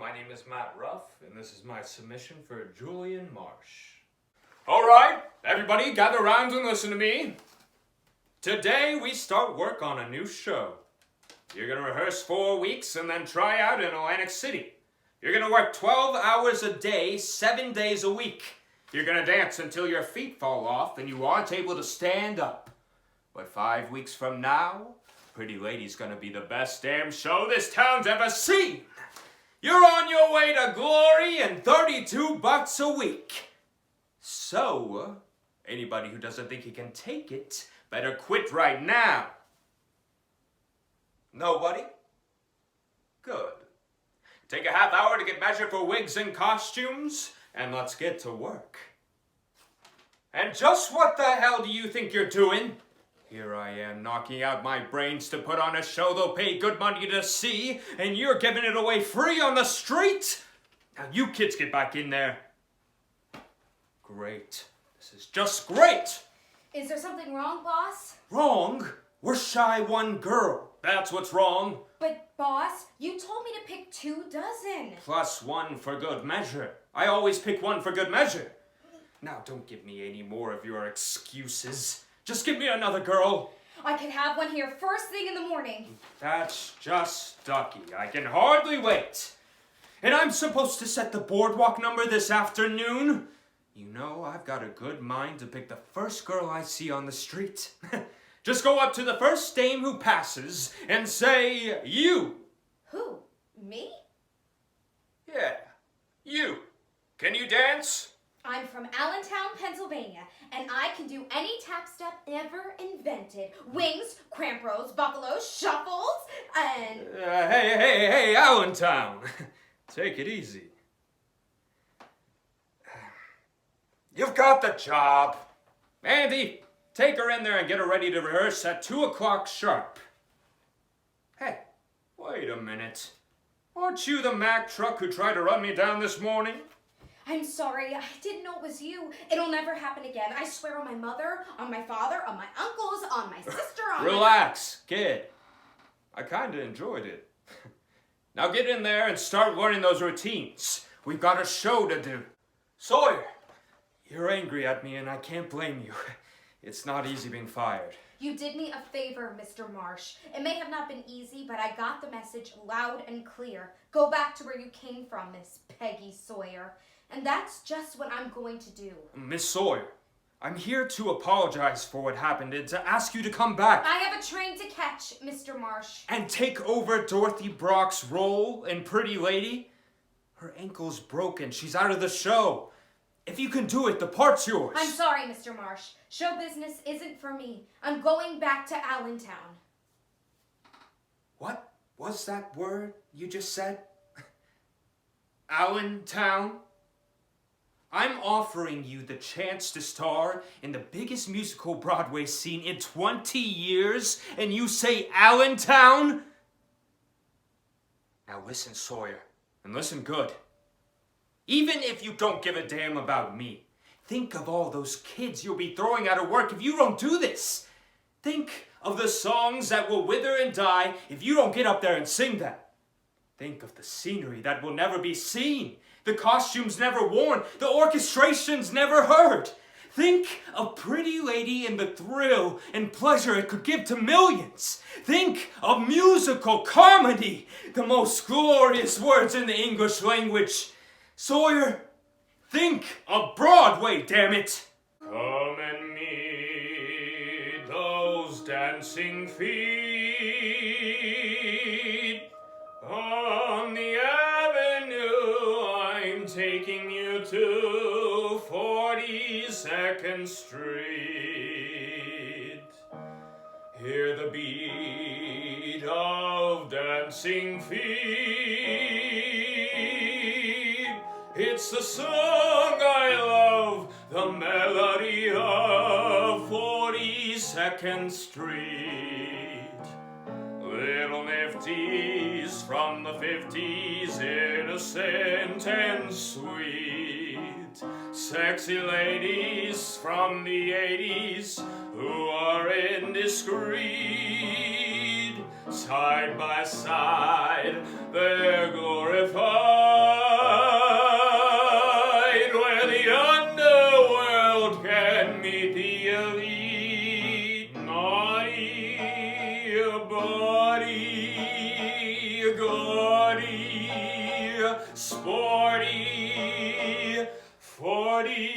my name is Matt Ruff, and this is my submission for Julian Marsh. Alright, everybody gather around and listen to me. Today we start work on a new show. You're gonna rehearse 4 weeks and then try out in Atlantic City. You're gonna work 12 hours a day, 7 days a week. You're gonna dance until your feet fall off and you aren't able to stand up. But 5 weeks from now, Pretty Lady's gonna be the best damn show this town's ever seen. You're on your way to glory and $32 a week. So, anybody who doesn't think he can take it better quit right now. Nobody? Good. Take a half hour to get measured for wigs and costumes, and let's get to work. And just what the hell do you think you're doing? Here I am knocking out my brains to put on a show they'll pay good money to see, and you're giving it away free on the street? Now you kids get back in there. Great. This is just great! Is there something wrong, boss? Wrong? We're shy one girl. That's what's wrong. But, boss, you told me to pick 24. Plus 1 for good measure. I always pick 1 for good measure. Now don't give me any more of your excuses. Just give me another girl. I could have one here first thing in the morning. That's just ducky. I can hardly wait. And I'm supposed to set the boardwalk number this afternoon? You know, I've got a good mind to pick the first girl I see on the street. Just go up to the first dame who passes and say, you. Who? Me? Yeah, you. Can you dance? I'm from Allentown, Pennsylvania, and I can do any tap step ever invented. Wings, cramp rows, buckalos, shuffles, and... Hey, Allentown. Take it easy. You've got the job. Andy, take her in there and get her ready to rehearse at 2 o'clock sharp. Hey, wait a minute. Aren't you the Mack truck who tried to run me down this morning? I'm sorry, I didn't know it was you. It'll never happen again. I swear on my mother, on my father, on my uncles, on my sister, on Relax, kid. I kinda enjoyed it. Now get in there and start learning those routines. We've got a show to do. Sawyer, you're angry at me and I can't blame you. It's not easy being fired. You did me a favor, Mr. Marsh. It may have not been easy, but I got the message loud and clear. Go back to where you came from, Miss Peggy Sawyer. And that's just what I'm going to do. Miss Sawyer, I'm here to apologize for what happened and to ask you to come back. I have a train to catch, Mr. Marsh. And take over Dorothy Brock's role in Pretty Lady? Her ankle's broken. She's out of the show. If you can do it, the part's yours. I'm sorry, Mr. Marsh. Show business isn't for me. I'm going back to Allentown. What was that word you just said? Allentown? I'm offering you the chance to star in the biggest musical Broadway scene in 20 years, and you say Allentown? Now listen, Sawyer, and listen good. Even if you don't give a damn about me, think of all those kids you'll be throwing out of work if you don't do this. Think of the songs that will wither and die if you don't get up there and sing them. Think of the scenery that will never be seen, the costumes never worn, the orchestrations never heard. Think of Pretty Lady and the thrill and pleasure it could give to millions. Think of musical comedy, the most glorious words in the English language. Sawyer, think of Broadway, damn it! Come and meet those dancing feet on the avenue. I'm taking you to 42nd Street. Hear the beat of dancing feet. It's the song I love, the melody of 42nd Street. Little nifties from the 50s, innocent and sweet. Sexy ladies from the 80s who are indiscreet. Side by side, they're glorified. meet the elite, naughty, body, gaudy, sporty, 40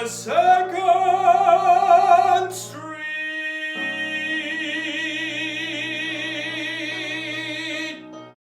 seconds.